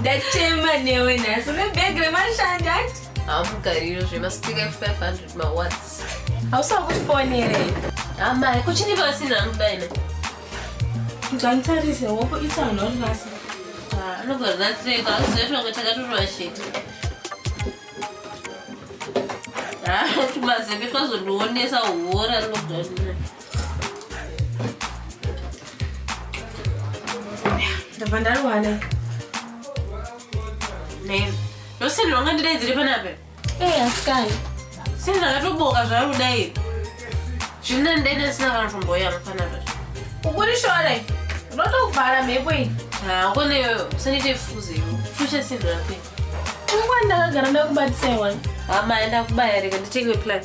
That chamber never knows. So the big remansion that. I'm carrying you must take 500 my watts. How so good for near it? I'm my coaching never seen I'm dying. You can't tell this and what it's on all last. Look at that thing. I was just going to take a rush it. It must be because of the one is our water. Look at the Vandal one. Name. No, so long and days driven up. Hey, Sky. Since I have to book as I would day. She then didn't snuggle from Boy and Canada. What is your not so far, I may wait. When you send it a fuzzy, fishes in the thing. I wonder, I got a bad say one. I might have by a take a plan.